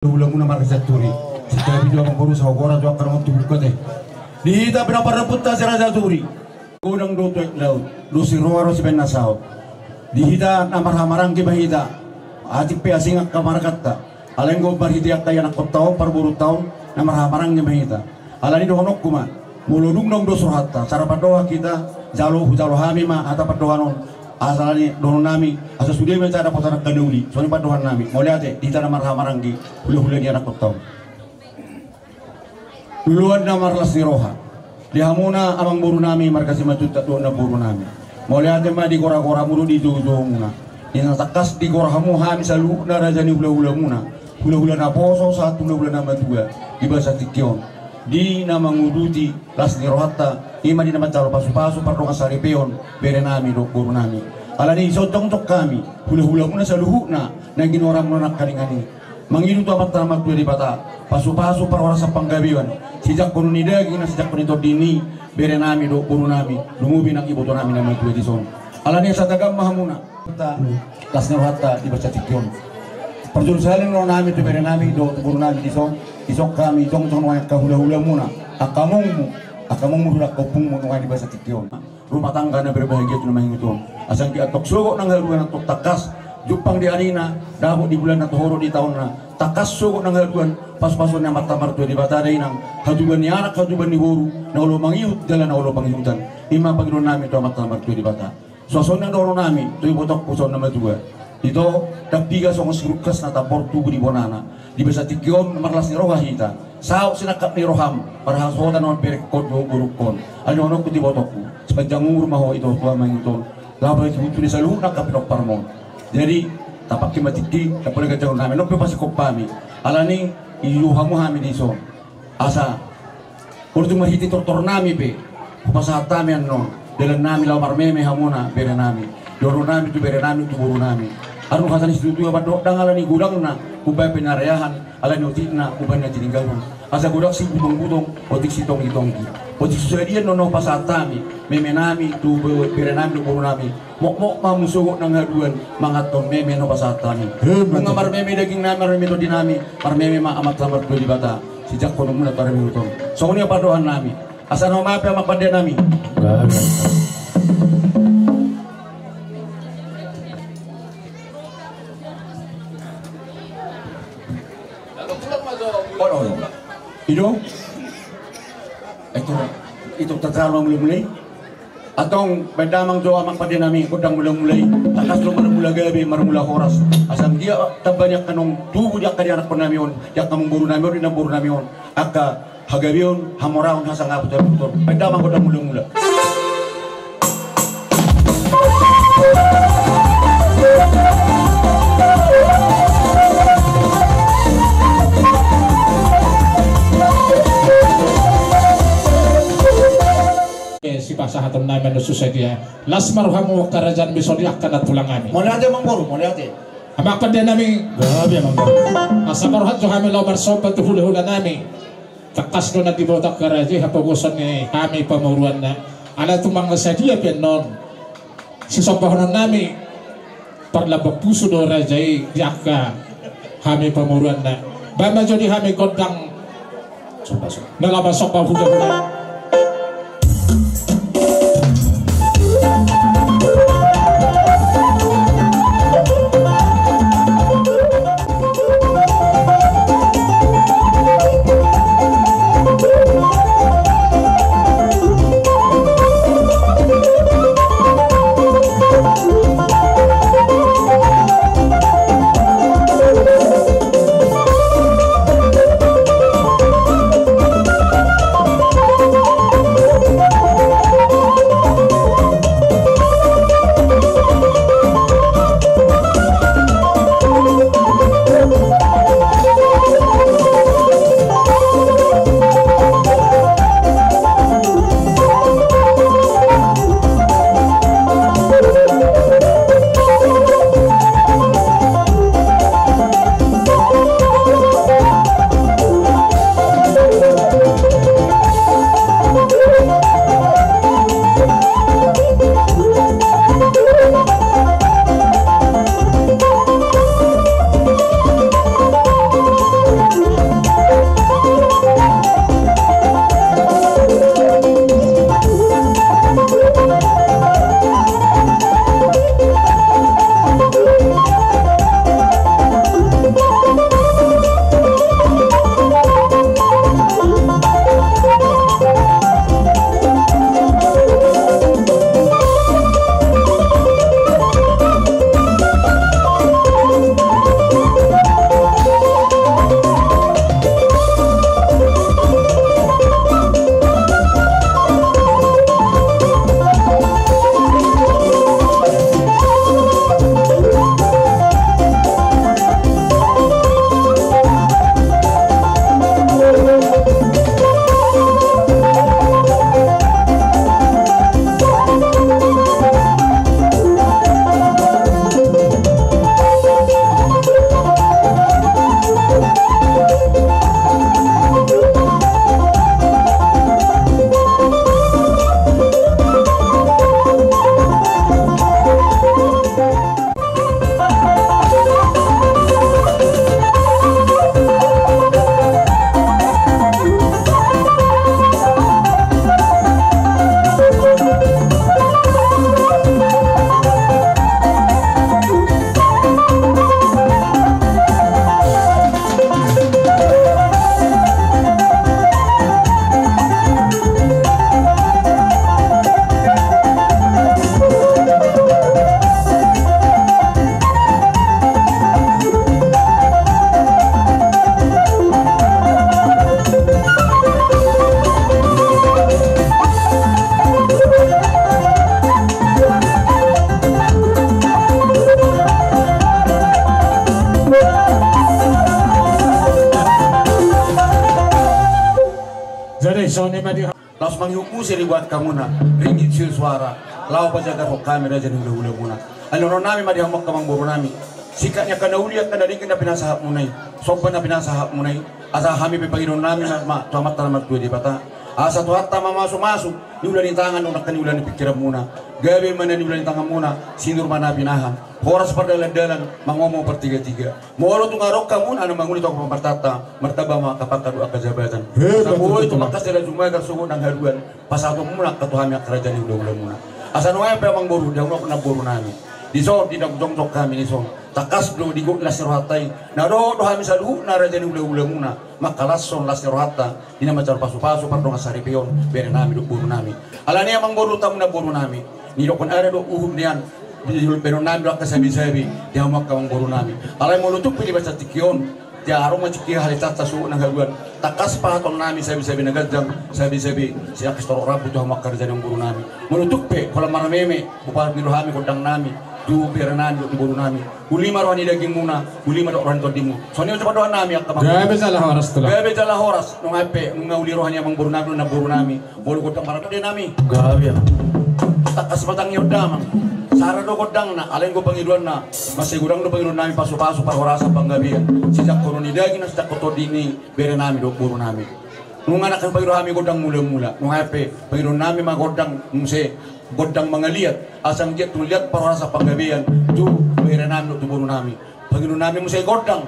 ulang muna markasaturi. Si Tabi juga memburu sa ogora juga karang tubuk ko teh. Dihita pinaparaputta si Raja Turi. Unang doto laut, lusi roaro si Benasao. Dihita na marhamarang kibahita. Atik pe asing kamarakatta. Alenggo barhitiak kaya nak taon parburu taon na marhamarang kibahita. Alani dohonok kuma. Muludung dong doso hatta. Cara padoa kita jalo hami ma ata padoanon. Asalani dono nami asa sudah mencari potana kanuli soalnya padohan nami mulai aja di tanah marhamarang di hulu-hulu ni anak kotau duluan na marlas ni roha di hamuna amang buru nami markasi majuta doon na buru nami mulai aja ma di gora-gora mulu di jojo muna ina takas di gora hamu hami salu na raja ni hula-hula muna hula-hula na poso satu hula-hula na matua di bahasa tikyon di nama nguduti las ni rohata ima di nama calo pasu-pasu pardong asari peon bere nami do buru nami alani sotong-tok kami hula-hula muna sa luhuna na ginorang nanak kaningani mangidu to amat tamat di bata pasu-pasu parwara sa panggabiwan sejak kono ni daging na sejak kono dini bere nami do buru nami lumubi ng iboto nami na matua di son alani sa tagam mahamuna las ni rohata di bahasa tikyon perjurusalin no nami tu bere nami do buru nami di son isok kami tong wayang kahula-hula muna akamongmu sudah kopung mo di bahasa tikyon rumah tangga na berbahagia tu namanya itu asang atok sugo nang haluan atok takas jupang di anina dahulu di bulan atau horo di tahun na takas sugo nang haluan pas-pason yang mata-mata tu di batadai nang haduban ni anak haduban ni boru na ulo mangiut jalan na ulo pangiutan ima pagilon nami tu mata-mata tu di bata suason yang doro nami tu ibotok puson nama juga itu dapiga songos grukas na tapor tubuh di bonana di bahasa tikyon marlas ni roha hita sao sinakap ni roham para hasoda non perek kodo burukon ano ono kuti botokku sepanjang umur maho itu tua mangito laba itu tu ni salu nak kapinok parmon jadi tapak kimatiki tapole gajang nami no pe pasi kopami alani ilu hamu hami di so asa urdu mahiti tortor nami pe kupasata men non dalam nami lamar meme hamuna bere nami doro nami tu bere nami tu buru nami anu hasan istutu apa dok dangalani gudang na ubay penarayahan alani utina ubay na tininggalon asa gudak si budong-budong otik si tong-itong otik susadian nono pasatami meme nami tu bere nami tu buru nami mok-mok mamusugo nang haduan mangaton meme no pasatami ngamar meme daging nami mar meme to dinami mar meme ma amat lamar tu di bata sejak kono muna tare mutong songoni padohan nami asa no mape makpade nami itu terlalu mulai atong bedamang doa makpade nami kudang mulai takas lo mula gabi marmula horas asam dia tabanyak kanong tubuh dia kadi anak penamion dia kamung buru namion ina buru namion aka hagabion hamoraon hasang aputor bedamang kudang mula si pasahaton namin no society las maruhamu kerajaan bisori akan at pulang kami mulai aja mangboru mulai aja amak pada nami gabi mangboru asa maruhat jo kami lomar sobat tu hula-hula nami takas do na dibotak karaji hapagosan ni kami pamuruan na ala tumang nasadia pian non si sobahonan nami parlabak puso do rajai diaka kami pamuruan na bama jodi kami kodang nalabas sopa hula-hula Sony madi Laos manghuku siri buat kamu na ringgit sil suara lau pajaga ho kamera jadi hula muna ano nami madi hamok kamang buru nami sikatnya kana uliat kana ringin na pinasahap munay sopan na pinasahap munay asa hami pipagino nami ma tamat talamat tuwa di bata asa tuhat tama masuk ni ulan di tangan unak kani ulan di pikiran muna gabi mana ni ulan di tangan muna sindur mana pinahan horas perdalan-dalan mangomo pertiga-tiga molo tu ngarok kamu anu manguni toko martata martaba makapaka doa kejabatan sabuoi tu makas dala jumai karsugo nang haruan pasato muna katuhami kerajaan di ulah muna asa noe pe mang boru dia ngok na boru nami di so di jong kami ni so takas do di gok lasirhatai na do hami salu na rajani ulah muna makalas son lasirhata dina macar pasu-pasu pardong asari pion bere nami do boru nami alani mang boru tamu na boru nami ni dokon ada do uhum nian bijul pero nami do kasabi-sabi dia mak kawang boru nami alai molutuk pilih baca tikion dia aroma ciki halitat tasu nang haluan takas pahaton nami sabi-sabi nagajang sabi-sabi siak storo rabu tuh mak kerja nang boru nami molutuk pe kalau marameme upat mirohami kodang nami du berenan do boru nami ulima rohani daging muna ulima do rohani todimu sonio cepat doan nami akabang gabe salah horas tuh gabe jalah horas nung ape nung uli rohani amang boru nami na boru nami bolu kodang marato de nami gabe takas batang yodamang sara do kodang na aleng ko pangiduan na masih gurang do pangiduan nami pasu-pasu parhorasa panggabian sejak koroni daging na sejak kotodini bere nami do boru nami nung anak kan pangiduan kami kodang mula-mula nung ape pangiduan nami magodang mse godang mangaliat asang jet tu lihat parhorasa panggabian tu bere nami do boru nami pangiduan nami mse godang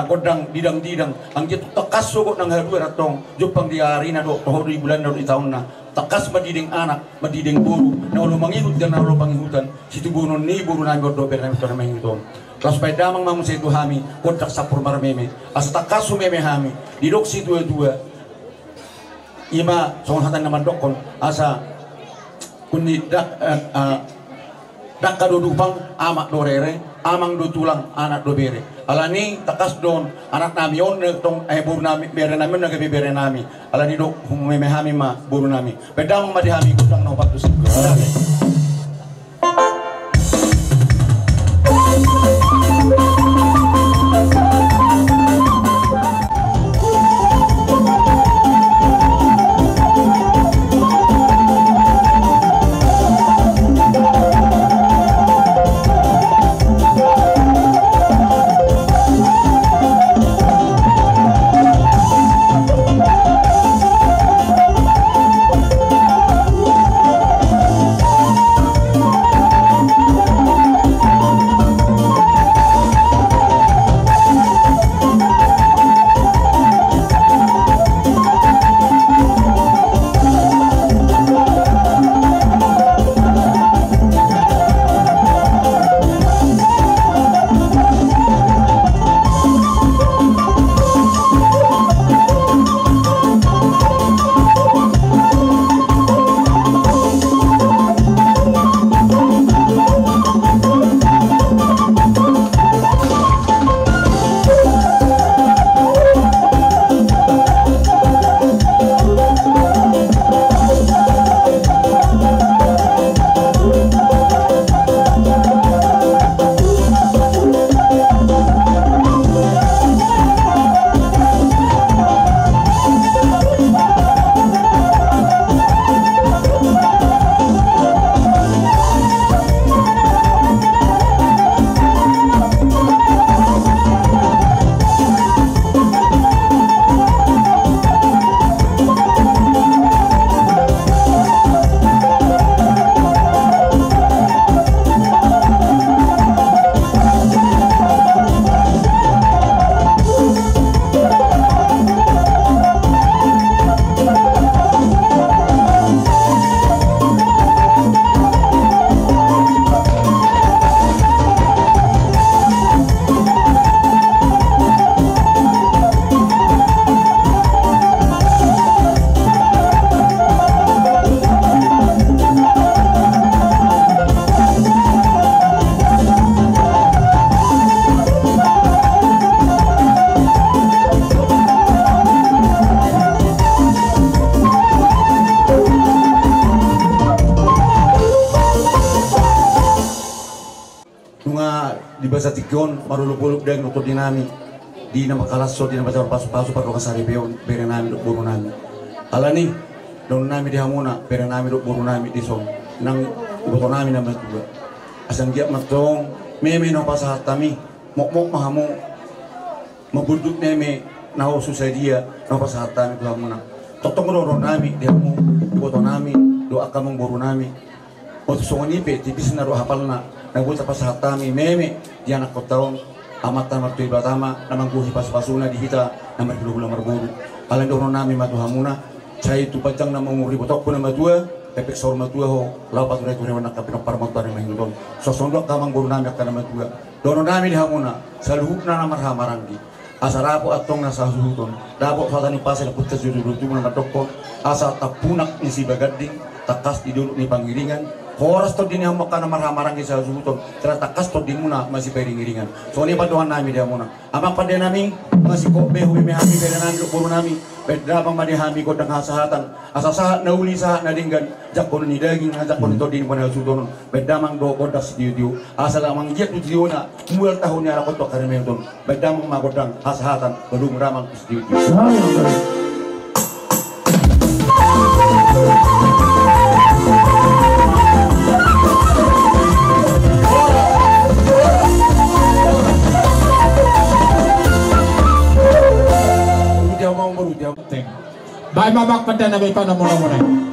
godang didang-didang ang jet takas sugot nang haruan atong jupang diari na do toho di bulan na do itaon na takas madiding anak, madiding buru, na ulo mangihut dan na ulo pangihutan, situ buron ni buru na gordo bernami to na mangihuton. Kelas pai damang mamu sa itu hami, kontak sapur marmeme, as takas sumeme hami, didok si dua-dua, ima songon hatan naman dokon, asa kundi dak kadudupang amak dorere, amang do tulang anak do bere. Alani takas don anak nami on tong buru nami bere nami nagabi bere nami alani do humeme hami ma buru nami pedang madi hami kutang no patu sik di bahasa Tikon marulupuluk deng nutur dinami di nama kalaso di nama pasu-pasu pada kasari beon bere nami dok bono nami Alani don nami di hamuna pera nami do buru nami di song nang ibu nami nama juga asang giat matong meme no pasah tami mok mahamu mabuduk meme naho susah dia no pasah tami tu hamuna totong ro nami di hamu ibu nami do akamong buru nami waktu songon ipe tipis na do hapalna nabuta pasah tami meme di anak kotaon amat tamat tu ibatama namang kuhi pas-pasuna di hita namar hilu marburu alang do nami matu hamuna saya itu pacang nama umur ribu tok pun nama tua pepek sor nama tua ho lapat udah kurewan nak kapin parmot tari mahindon sosondok kamang buru nami akan nama tua dono nami di hamuna saluhuk na namar hamarangi asarapo atong nasa suhuton dapo fatani pasal putus judul tu nama dokon asa tapunak ni si bagading takas di dulu ni panggiringan horas to dini hamakan namar hamarangi sa suhuton ternyata takas to dimuna masih peringiringan soalnya paduan nami di hamuna amak pada nami masih kok behu mehami pada nami buru nami Pedra pangmadihami ko dang hasahatan asasa nauli sa nadinggan jakon ni daging jakon to din panal sudon pedra mang do ko das diu asal mang jet diu na mual tahun ya ko to kareme don pedra mang magodang hasahatan belum ramang diu Baik mabak pada nabi panamuna-muna.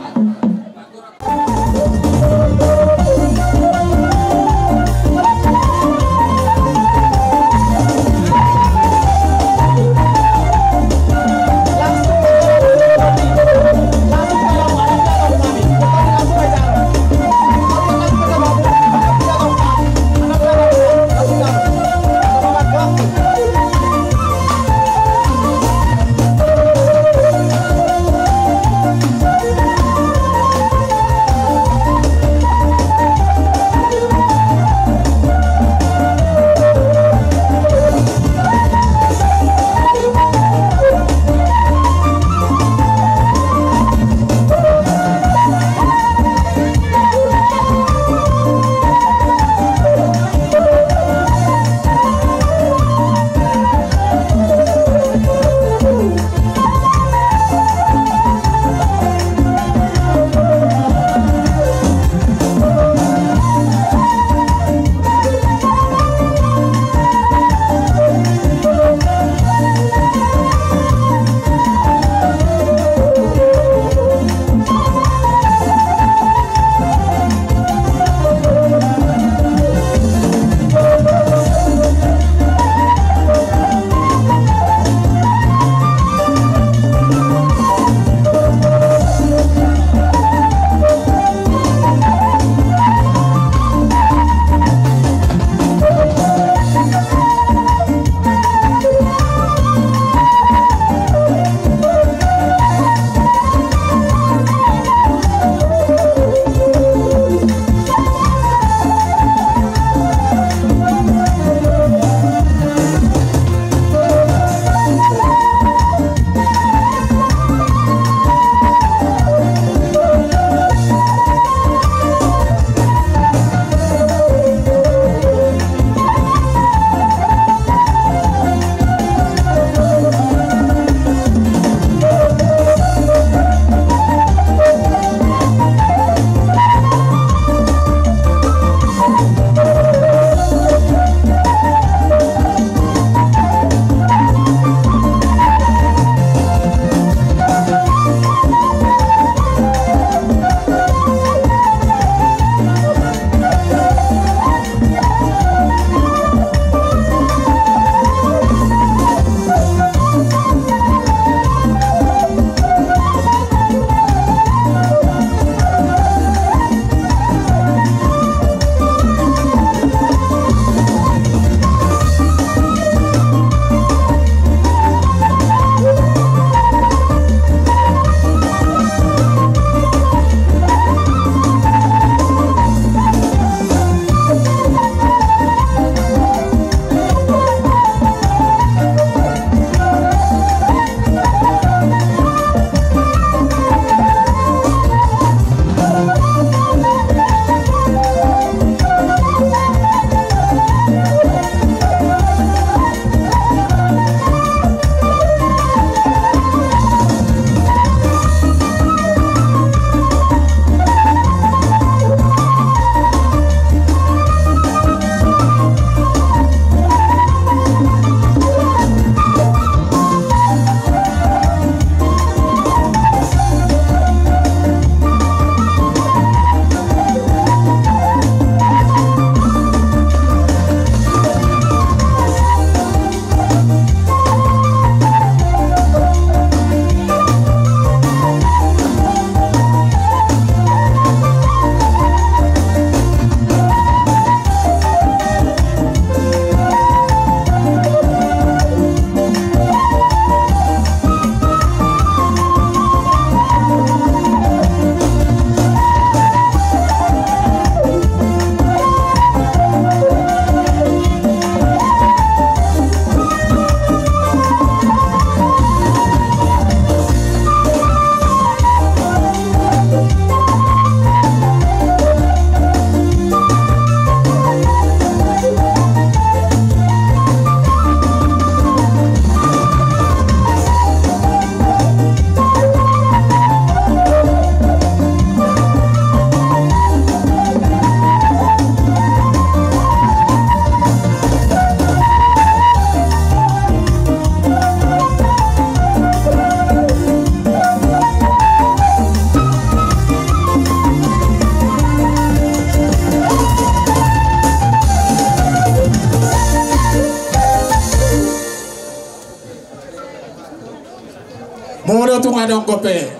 Muna itong anong kope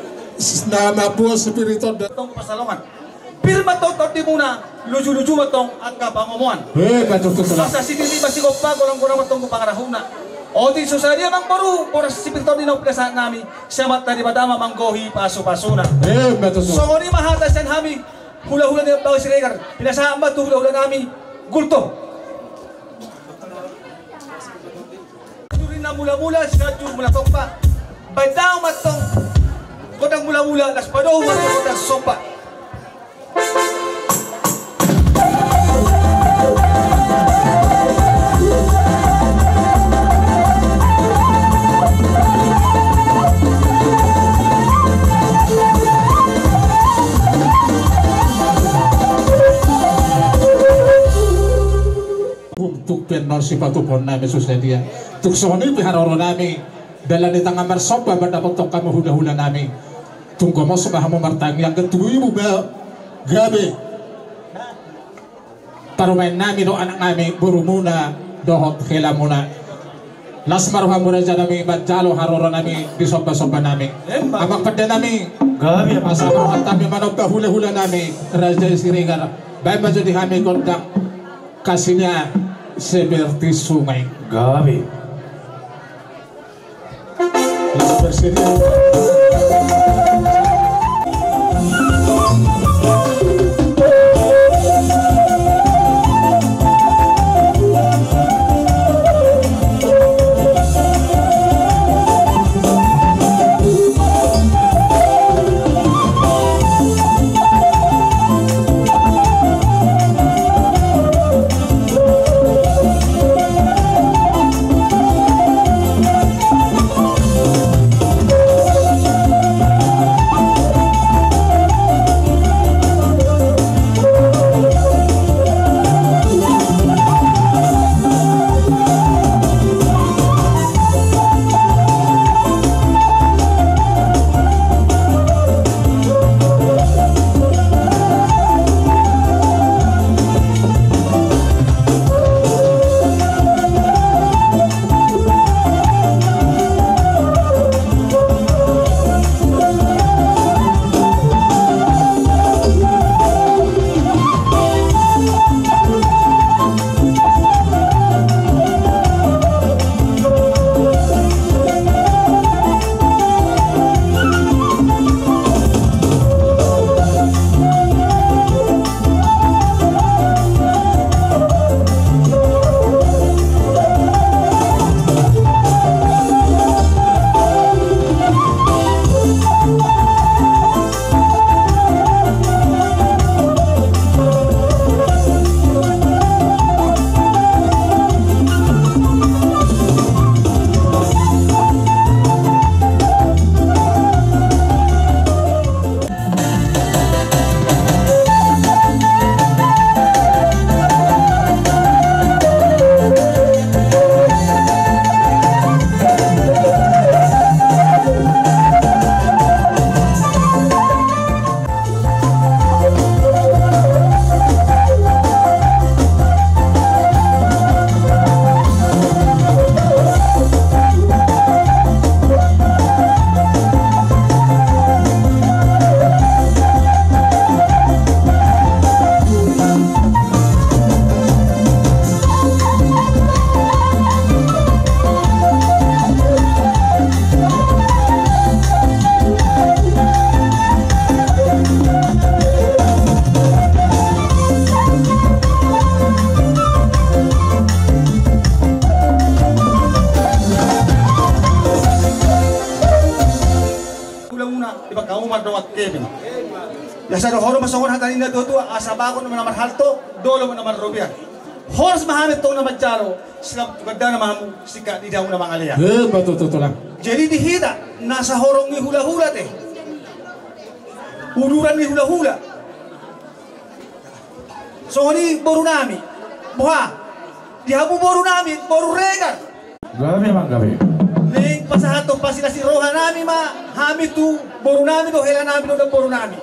na mabuo spirito Tong pasalongan. Pirma to di muna lucu-lucu matong ang kapangomuan. betul lah. Sa sini masih ko pa kurang-kurang matong ko pangarahuna. O di susaria mang baru por spirito di plasaan nami. Siamat dari badama manggohi paso-pasuna. Betul. So ni mahata sen hami hula-hula ni bawa siregar. Pinasaan ba tu hula-hula nami gulto. Turin na mula-mula siguro mula tong pa. Badang matong kodang mula-mula las padoh matong kodang sopa. Untuk penor si patupon namin susledia. Tuksoni piharoro namin. Dala ni tangan marsopa berdapat tong kamu hula-hula namin. Tunggu mo sumahamu martang yang ketuwi mo ba gabi. Parumain namin o anak namin buru muna dohot hela muna. Las maruha muna dyan namin badjalo haroro namin di sopa-sopa namin. Amang pada namin gabi asa maruha tabi manok ka hula-hula namin Raja Siregar. Baik maju di kami kontak kasihnya seperti sungai. Gabi. Las bersedia. Ya sa horo masahon hatan ina doto asabako naman naman halto dolo mo naman rubian. Horas mahamit to na magjaro sila ganda na mahamu sika di daw na mga aliya. Betul lang. Jadi dihita nasa horong ni hula-hula teh. Uduran ni hula-hula. So ni boru nami. Buha. Dihabu boru nami, boru regan. Gabi mang gabi. Ning pasahato pa sila si roha nami ma hamit tu boru nami do hela nami do boru nami.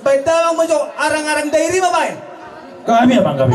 Baitawang mo jo arang-arang dairi mabay. Gabi mang gabi.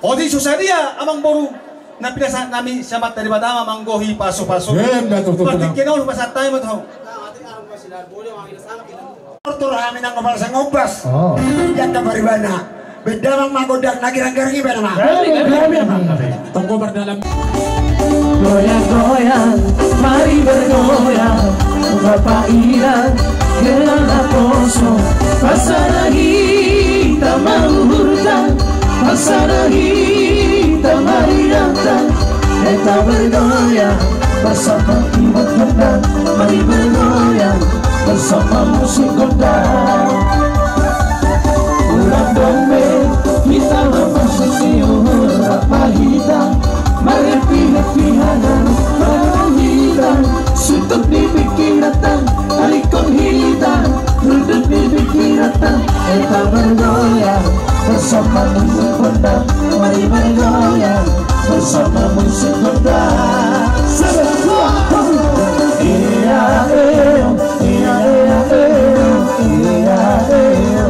O di susadia amang boru na pinasa nami samat dari badama manggohi paso-paso. Pati kinaw pasat tayo mo to. Tur amin ang kapal sa ngobas. Yan ka paribana. Beda mang magodak na kirang-kirang iba naman. Tunggu berdalam. Goyang-goyang, mari bergoyang, berpairan gerak poso. Pasana hitam maluhurkan, pasana hitam mariatan. Kita bergoyang bersama timur gendang, mari bergoyang bersama musik gondang. Ulang dombe kita memasuki apa hitam. Happy hanan, malam hitam, suntuk di pikiran, alikon hitam, duduk di pikiran. Kita bergoyang bersama musik gondang, mari bergoyang bersama musik gondang. Iya iya iya iya iya iya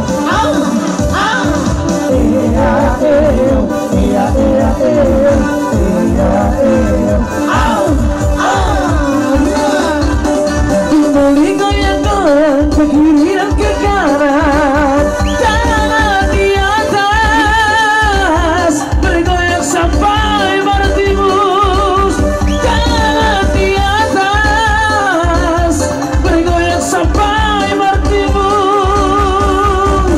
Kembali goyang-goyang ke kiri dan ke kanan, jalan di atas, bergoyang sampai barat timus. Jalan di atas, bergoyang sampai barat timus.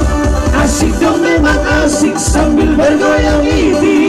Asik dong memang asik sambil bergoyang ini.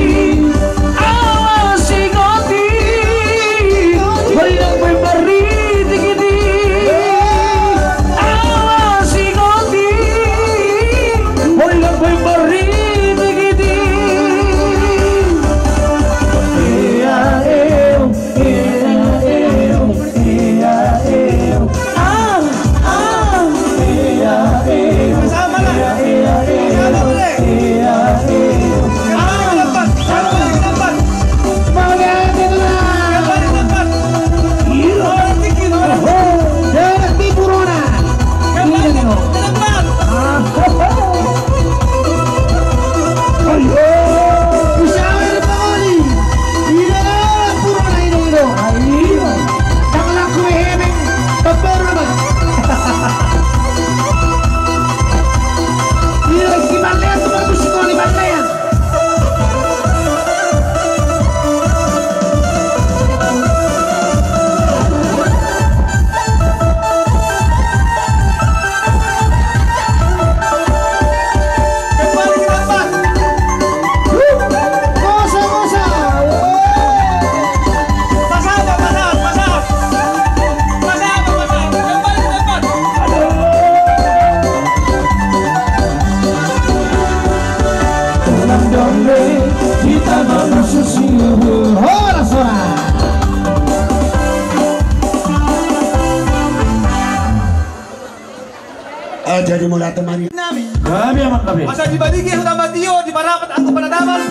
Jadi mulai temani Nami. Kami amat kami. Masa dibadigi sudah matiyo di marapat ako panadaman.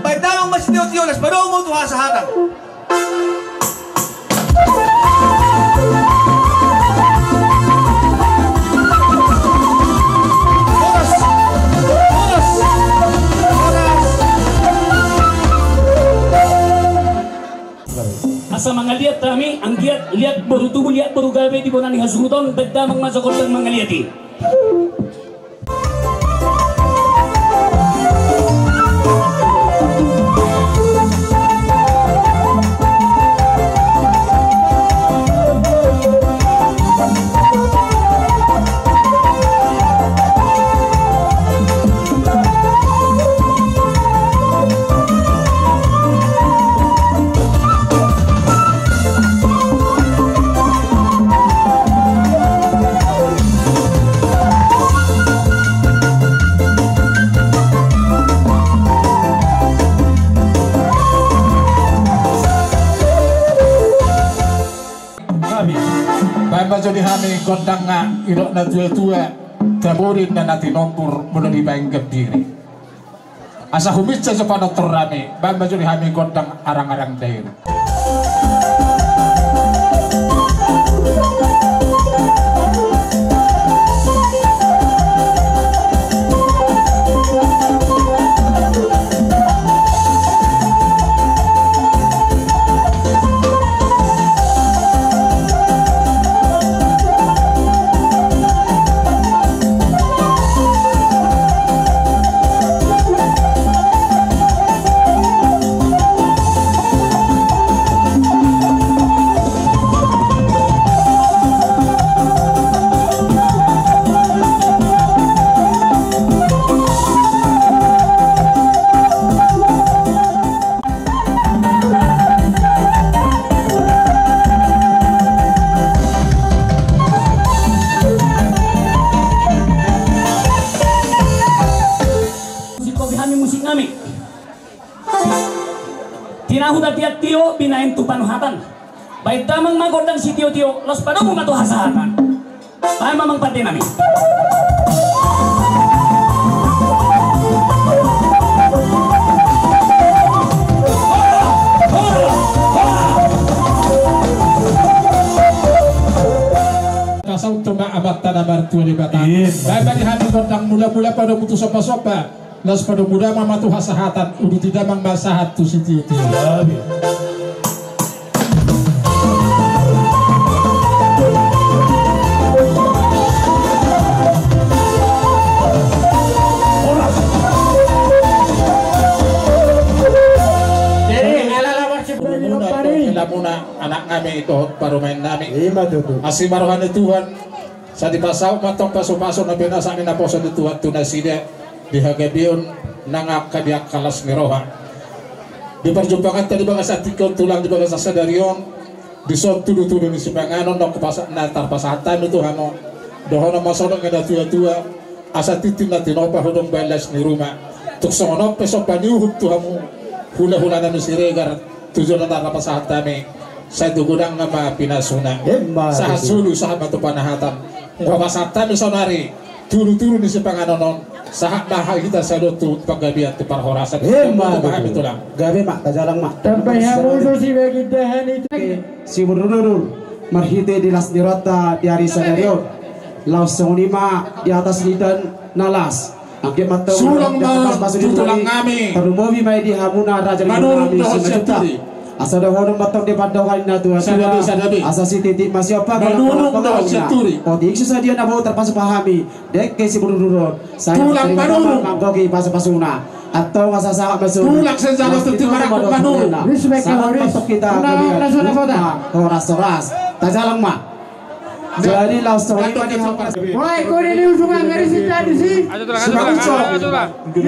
Baik damang mas tiyo-tiyo las barong mo tuha sa hatang. Asa mga liat kami, ang liat baru tubuh liat baru gawe di bonani hasruton bedamang masakot ng mga liati. Jadi kami gondang nga irok na tua-tua taburin na natin nombor mula di bayang diri. Asa humitsa sa panotor rami, bang jadi kami gondang arang-arang daerah. huda tiat tio binain tu panuhatan. Baik damang magodang si tio-tio los pada mo matu hasahatan. Ay mamang pati nami. Kasau tuma amat tanah martu di batang. Baik bagi kami godang mula-mula pada mutu sopa-sopa. Las pada muda mamatu hasahatan. Udah tidak mang masahat tu si tio-tio. Muna anak kami itu baru main nami asih maruhan Tuhan sa di pasau matong paso-paso na binasa ni na poso ni Tuhan tunasida dihagabion nangak kadiak kalas ni roha di perjumpangan tadi baga sa tikon tulang di baga sa sadarion di son tudu-tudu ni simpanganon na kupasa na tarpasatan itu hamo dohono masono nga tua-tua asa titim na tinopa hudong balas ni rumah tuk songonop peso paniuhut tu hamo hula-hula na misiregar tujuan antara pasahat kami saya gudang nama pinasuna sahat sulu sahat batu panahatan ngwa pasahat kami sonari turu-turu di sepanganonon sahat mahal kita sadotu pagabian tu parhorasan mahal itulah gabe mak tajalang mak Sampai hamuso si begidahan itu. si berdudul marhite di las dirota di hari sadario laus sonima di atas lidan nalas Angke matau sulang tulang kami tarumobi mai di hamuna raja kami sejuta asa dah hono matau di padau kali na tua sadabi asa si titik masih apa manurung dah seturi oh dik sadia na bau terpasu pahami dek ke si berdudul saya tulang manurung manggoki pasu-pasuna atau masa saat masuk tulang senjata tu marakut manurung respect kita horas tajalang mak jadi langsung Woi, kau ini usungan garis di sini.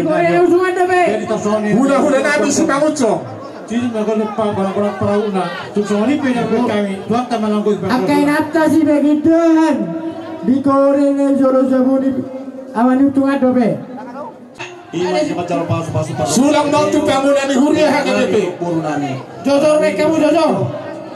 Kau ini usungan deh. Udah nabi semangucong. Jadi mereka lupa barang-barang perauna. Tujuan ini punya kami. Tuan teman langkui. Akai nata si begidahan. Di kau ini joro jabuni. Awan usungan deh. Sulang batu bangunan di Huria HKBP. Jojor mereka kamu jojor.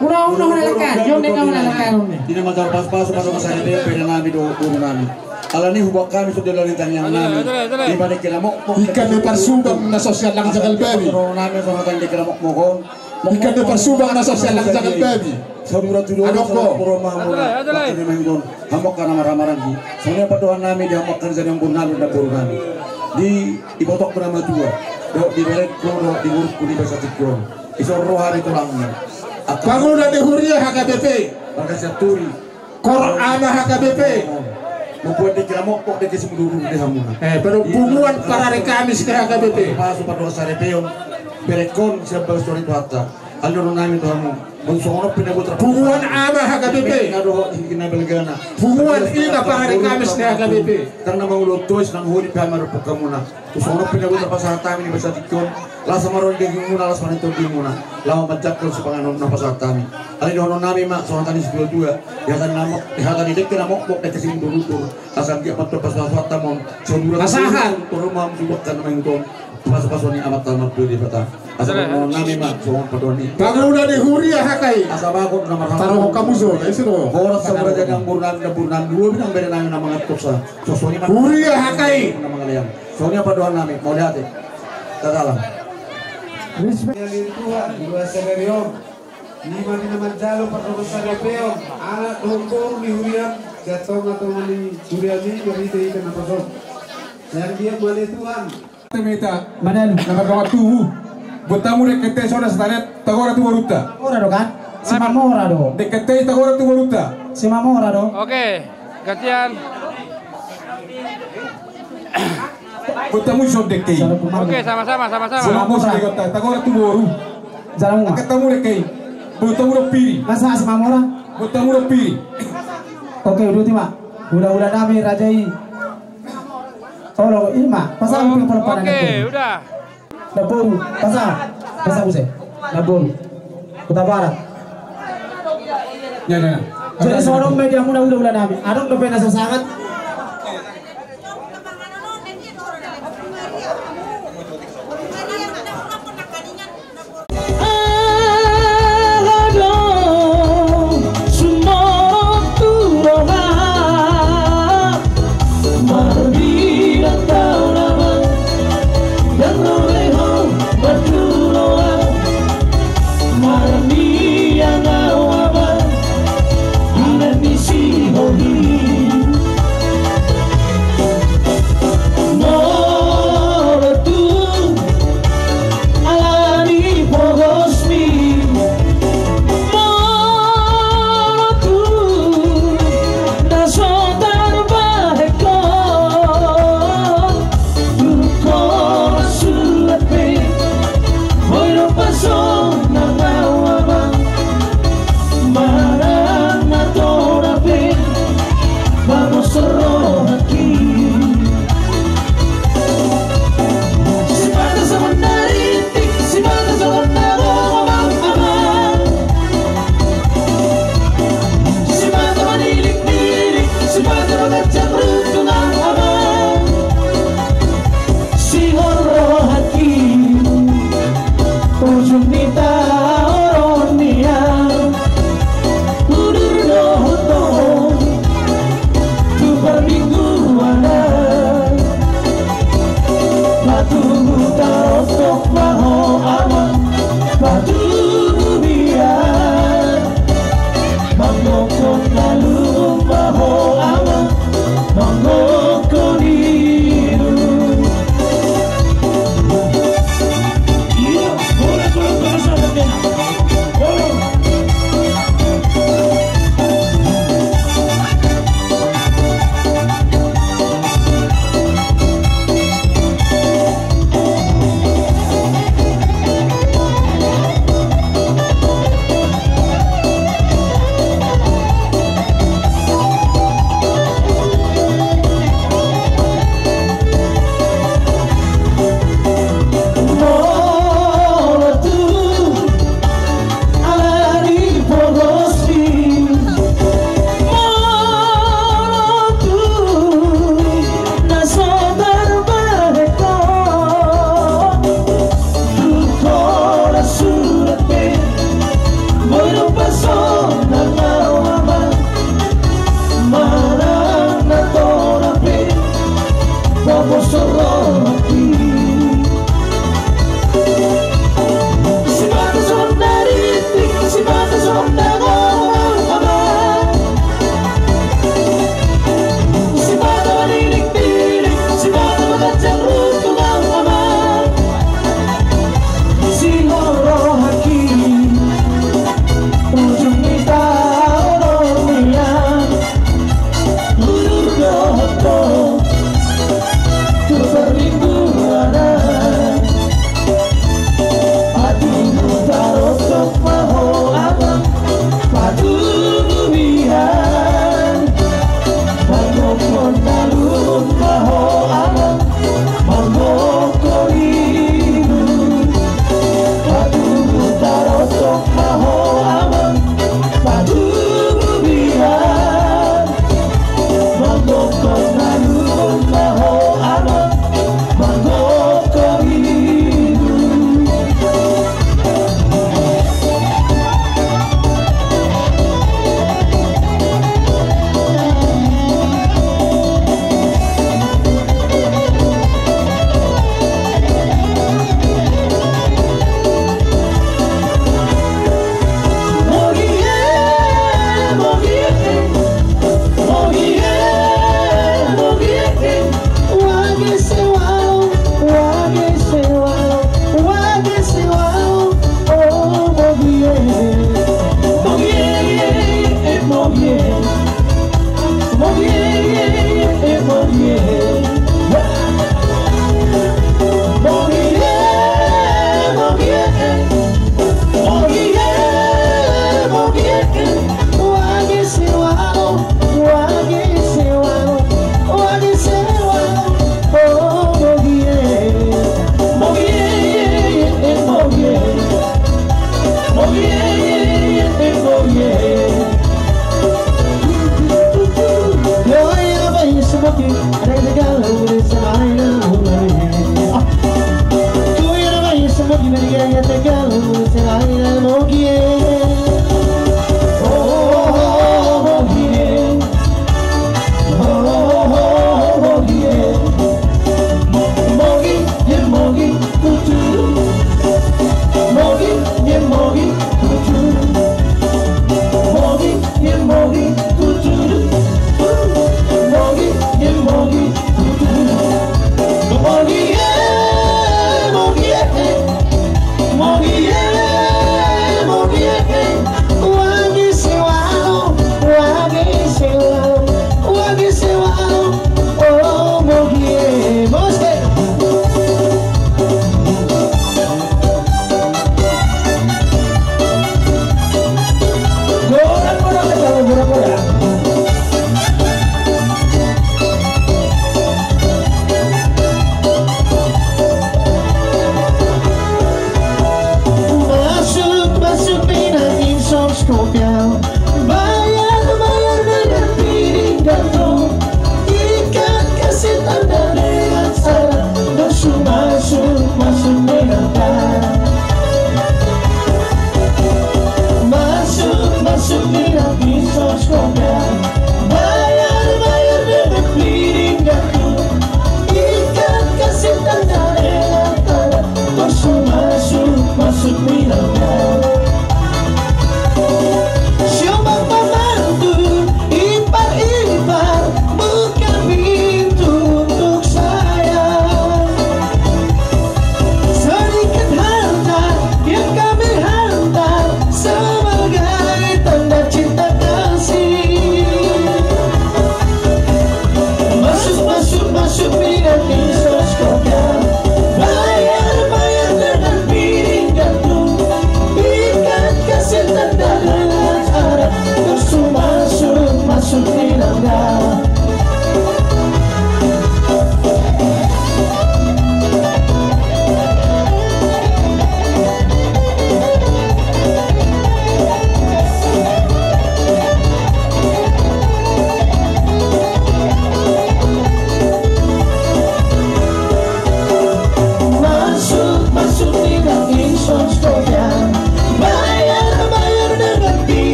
Kurang lekan, jom mereka lekan. Tidak masalah pas-pas masuk saya dia beda nami do turun nami. Ala ni hubak kami sudah lalitan yang nami. Di balik kita mau ikan lepar subang na sosial lang jagal baby. Nami sama tadi kita mau mohon. Ikan lepar subang na sosial lang jagal baby. Saudara tuduh puro mahmud. Ini menggon. Hamok karena marah-marah di. Soalnya paduan nami dia hamok kerja yang pun nami dan puro nami. Di ibotok bernama dua. Di balik kuro di urus kuni bahasa tikro. Iso rohani tulangnya. Bangunan di Huria HKBP Bagasi turi Korama HKBP membuat di keramok di kesemuduru di hamuna penumpungan para rekamis di HKBP masuk pada sarepeon berekon siapa story itu hatta alur nami itu hamu mensongono pinabutra punguan ama HKBP ngado hingga belgana punguan ina para rekamis di HKBP karena mau lotos nang huri pamar pukamuna tusongono pinabutra pasar tami ni bahasa tikon lasa maron de gimuna las manento gimuna lawa macak si panganon na pasar tami ali dono nami mak soal tani sebel dua ya kan namok ya kan ide kena mok de kesim dulu asal dia patro pasar tamon sondura asahan turu mam subak kan mengton pas-pasoni amat tamat di bata asal nami mak soal padoni bangunan di Huria HKI asal aku nama taruh kamu zo esiro horas sabra jagang burnan dua bintang beda nami nama ngatoksa sosoni Huria HKI nama kalian soalnya paduan nami mau lihat dalam Yang Tuhan dua scenario lima di nama jalo pertama sadapeo anak dongkong di Hurian jatuh atau mani Huriani berita ikan apa so yang dia mani Tuhan Temeta Manan. nama kawan tuh bertamu dek kete soda setanet tagora tu waruta Mora do kan si Mamora do dek kete tagora tu waruta si Mamora do Oke, gantian. bertamu so dek kei Oke, sama-sama. selama saya kata tagora tu waru jalan mah ketemu dek kei bertamu dek piri masa si Mamora bertamu dek piri oke udah tiba udah nami rajai tolong ilma pasal Oke, udah. Nabur pasal buse Nabur Kota Barat ya jadi seorang media muda nami adong kepen asa sangat permingguan batu tarosok maho aman batu biar mangokon lalu maho aman mangokon hidup. Iya, boleh sahabatnya. Boleh.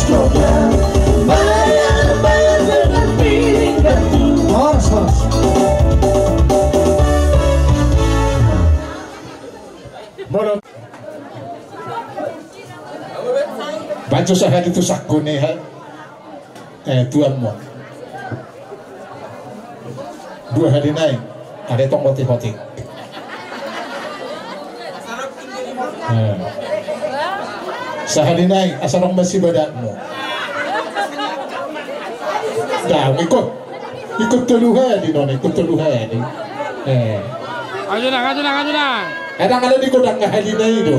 program bayar dengan piring kartu. Harus. Boleh. Baca saya itu sakune tuanmu. 2 hari naik, ada tong hoti-hoti. Sehari naik, asal orang masih badanmu. Dah, ikut teluhan di nona, ikut teluhan di. Ayo na. Kadang ada di kodang hari naik itu.